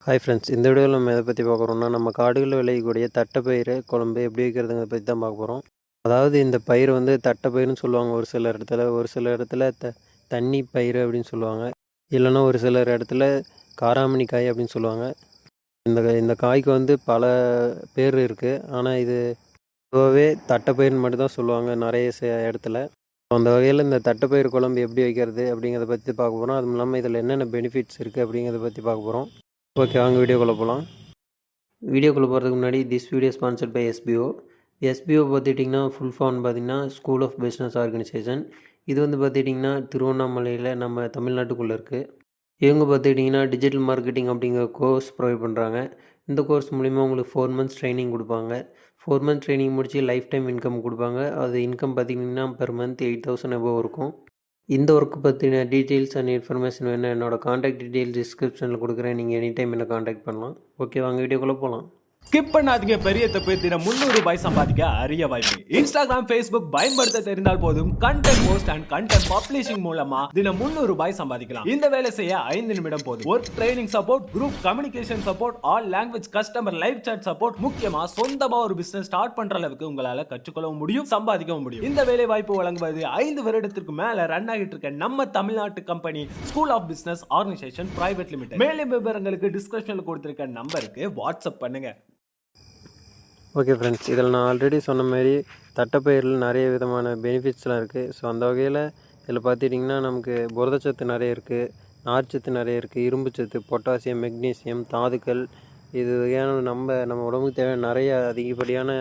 Hi friends, இந்த வீடியோவில் நம்ம எதை பற்றி பார்க்குறோம்னா, நம்ம காடுகளில் விளையக்கூடிய தட்டைப்பயிறு குழம்பு எப்படி வைக்கிறதுங்கிறத பற்றி தான் பார்க்க போகிறோம். அதாவது இந்த பயிர் வந்து தட்டைப்பயிறுன்னு சொல்லுவாங்க ஒரு சில இடத்துல, ஒரு சில இடத்துல தண்ணி பயிறு அப்படின்னு சொல்லுவாங்க, இல்லைன்னா ஒரு சிலர் இடத்துல காராமணி காய் அப்படின்னு சொல்லுவாங்க. இந்த இந்த காய்க்கு வந்து பல பேர் இருக்குது, ஆனால் இது பொதுவாகவே தட்டைப்பயிறுன்னு மட்டும் தான் சொல்லுவாங்க நிறைய இடத்துல. அந்த வகையில் இந்த தட்டைப்பயிறு குழம்பு எப்படி வைக்கிறது அப்படிங்கிறத பற்றி பார்க்க போகிறோம். அதுவும் இல்லாமல் இதில் என்னென்ன பெனிஃபிட்ஸ் இருக்குது அப்படிங்கிறத பற்றி பார்க்க போகிறோம். ஓகே, வாங்க வீடியோக்குள்ளே போகலாம். வீடியோக்குள்ளே போகிறதுக்கு முன்னாடி this video sponsored by SBO. SBO பார்த்துட்டிங்கன்னா ஃபுல் ஃபார்ம் பார்த்திங்கன்னா ஸ்கூல் ஆஃப் பிஸ்னஸ் ஆர்கனைசேஷன். இது வந்து பார்த்துட்டிங்கன்னா திருவண்ணாமலையில் நம்ம தமிழ்நாட்டுக்குள்ளே இருக்குது. இவங்க பார்த்துக்கிட்டிங்கன்னா டிஜிட்டல் மார்க்கெட்டிங் அப்படிங்கிற கோர்ஸ் ப்ரொவைட் பண்ணுறாங்க. இந்த கோர்ஸ் மூலிமா உங்களுக்கு 4 months ட்ரைனிங் கொடுப்பாங்க. 4 months ட்ரைனிங் முடித்து லைஃப் டைம் இன்கம் கொடுப்பாங்க. அது இன்கம் பார்த்திங்கன்னா பெர் மந்த் 8,000 above இருக்கும். இந்த ஒர்க்கு பற்றின டீட்டெயில்ஸ் அண்ட் இன்ஃபர்மேஷன் வேணும், என்னோடய காண்டாக்ட் டீட்டெயில்ஸ் டிஸ்கிரிப்ஷனில் கொடுக்குறேன். நீங்கள் எனி டைம் என்னை காண்டாக்ட் பண்ணலாம். ஓகே, வாங்க வீடியோக்குள்ளே போகலாம். ஸ்கிப் பண்ணாதீங்க. பெரிய தப்பு. தினம் 300 ரூபாய் சம்பாதிக்க அரிய வாய்ப்பு. இன்ஸ்டாகிராம், ஃபேஸ்புக் பயன்படுத்த தெரிந்தால் போதும். Content post and content publishing மூலமா தினம் 300 ரூபாய் சம்பாதிக்கலாம். இந்த வேலை செய்ய 5 நிமிடம் போதும். Work training support, group communication support, all language customer live chat support, முக்கியமா சொந்தமா ஒரு பிசினஸ் ஸ்டார்ட் பண்ற அளவுக்கு உங்களால கற்றுக்கொள்ளவும் முடியும், சம்பாதிக்கவும் முடியும். இந்த வேலை வாய்ப்பு வழங்குவது 5 வருடத்திற்கு மேல ரன் ஆகிட்டு இருக்க நம்ம தமிழ்நாட்டு company school of business organisation private limited. மேலும் விவரங்களுக்கு டிஸ்கிரிப்ஷன்ல கொடுத்திருக்க நம்பருக்கு வாட்ஸ்அப் பண்ணுங்க. ஓகே ஃப்ரெண்ட்ஸ், இதில் நான் ஆல்ரெடி சொன்ன மாதிரி தட்டைப்பயிரில் நிறைய விதமான பெனிஃபிட்ஸ்லாம் இருக்குது. ஸோ அந்த வகையில் இதில் பார்த்துட்டிங்கன்னா நமக்கு புரதச்சத்து நிறைய இருக்குது, நார்ச்சத்து நிறைய இருக்குது, இரும்புச்சத்து, பொட்டாசியம், மெக்னீசியம், தாதுக்கள், இது வகையான நம்ம உடம்புக்கு தேவையான நிறைய அதிகப்படியான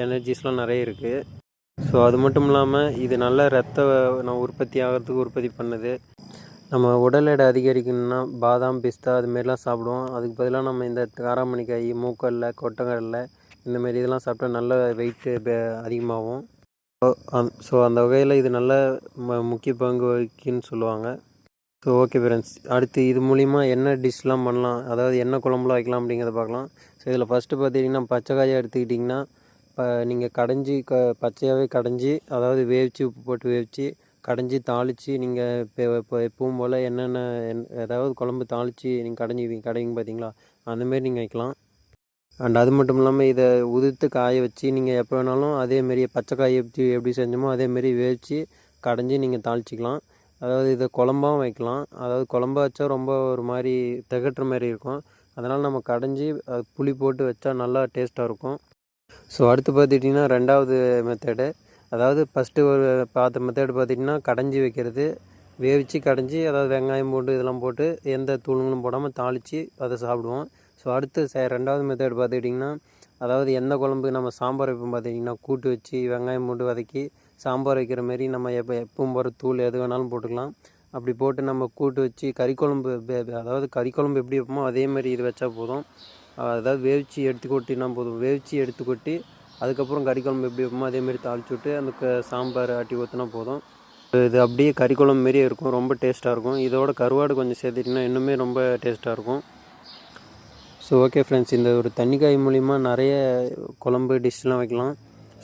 எனர்ஜிஸ்லாம் நிறைய இருக்குது. ஸோ அது மட்டும் இல்லாமல் இது நல்ல ரத்த உற்பத்தி ஆகிறதுக்கு உற்பத்தி பண்ணுது. நம்ம உடல் எடை அதிகரிக்கணும்னா பாதாம், பிஸ்தா அதுமாரிலாம் சாப்பிடுவோம். அதுக்கு பதிலாக நம்ம இந்த காராமணிக்காய், மூக்கடலை, கொட்டக்கடலை இந்தமாரி இதெல்லாம் சாப்பிட்டா நல்ல வெயிட்டு அதிகமாகும். ஸோ அந்த வகையில் இது நல்ல முக்கிய பங்கு வகிக்குன்னு சொல்லுவாங்க. ஸோ ஓகே ஃப்ரெண்ட்ஸ், அடுத்து இது மூலிமா என்ன டிஷ்லாம் பண்ணலாம், அதாவது என்ன குழம்புலாம் வைக்கலாம் அப்படிங்கிறத பார்க்கலாம். ஸோ இதில் ஃபஸ்ட்டு பார்த்திங்கன்னா பச்சைக்காயை எடுத்துக்கிட்டிங்கன்னா நீங்கள் கடைஞ்சி பச்சையாகவே கடைஞ்சி, அதாவது வேவிச்சு உப்பு போட்டு வேவிச்சு கடைஞ்சி தாளித்து நீங்கள் இப்போ எப்பவும் போல் என்னென்ன ஏதாவது குழம்பு தாளித்து நீங்கள் கடைங்க பார்த்தீங்களா, அந்தமாரி நீங்கள் வைக்கலாம். அண்ட் அது மட்டும் இல்லாமல் இதை உதிர்த்து காய வச்சு நீங்கள் எப்போ வேணாலும் அதேமாரி பச்சைக்காயை எப்படி செஞ்சோமோ அதேமாரி வேவிச்சு கடைஞ்சி நீங்கள் தாளிச்சிக்கலாம். அதாவது இதை குழம்பாகவும் வைக்கலாம். அதாவது குழம்பா வச்சா ரொம்ப ஒரு மாதிரி திகட்டுற மாதிரி இருக்கும். அதனால் நம்ம கடைஞ்சி அது புளி போட்டு வச்சா நல்லா டேஸ்ட்டாக இருக்கும். ஸோ அடுத்து பார்த்துட்டிங்கன்னா ரெண்டாவது மெத்தடு, அதாவது ஃபஸ்ட்டு ஒரு பார்த்த மெத்தடு பார்த்திங்கன்னா கடைஞ்சி வைக்கிறது, வேவிச்சு கடைஞ்சி, அதாவது வெங்காயம் போட்டு இதெல்லாம் போட்டு எந்த தூளுங்களும் போடாமல் தாளித்து அதை சாப்பிடுவோம். ஸோ அடுத்து ரெண்டாவது மெத்தட் பார்த்துக்கிட்டிங்கன்னா, அதாவது எந்த குழம்பு நம்ம சாம்பார் வைப்போம் பார்த்திங்கன்னா, கூட்டு வச்சு வெங்காயம் போட்டு வதக்கி சாம்பார் வைக்கிற மாரி நம்ம எப்பவும் போகிற தூள் எது வேணாலும் போட்டுக்கலாம். அப்படி போட்டு நம்ம கூட்டு வச்சு கறிக்குழம்பு, அதாவது கறிக்குழம்பு எப்படி வைப்போமோ அதேமாரி இது வச்சா போதும். அதாவது வேவிச்சு எடுத்து கொட்டினா போதும். வேவிச்சு எடுத்து கொட்டி அதுக்கப்புறம் கறிக்குழம்பு எப்படி வைப்போமோ அதேமாரி தாளிச்சு விட்டு அந்த சாம்பார் ஆட்டி ஊற்றினா போதும். இது அப்படியே கறிக்குழம்பு மாரியே இருக்கும், ரொம்ப டேஸ்ட்டாக இருக்கும். இதோட கருவாடு கொஞ்சம் சேர்த்துட்டிங்கன்னா இன்னுமே ரொம்ப டேஸ்ட்டாக இருக்கும். ஸோ ஓகே ஃப்ரெண்ட்ஸ், இந்த ஒரு தண்ணிக்காய் மூலிமா நிறைய குழம்பு டிஷ்லாம் வைக்கலாம்.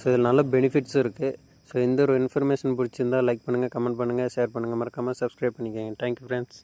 ஸோ இதில் நல்ல பெனிஃபிட்ஸ் இருக்குது. ஸோ இந்த ஒரு இன்ஃபர்மேஷன் பிடிச்சிருந்தால் லைக் பண்ணுங்கள், கமெண்ட் பண்ணுங்கள், ஷேர் பண்ணுங்கள், மறக்காமல் சப்ஸ்கிரைப் பண்ணிக்கோங்க. Thank you friends.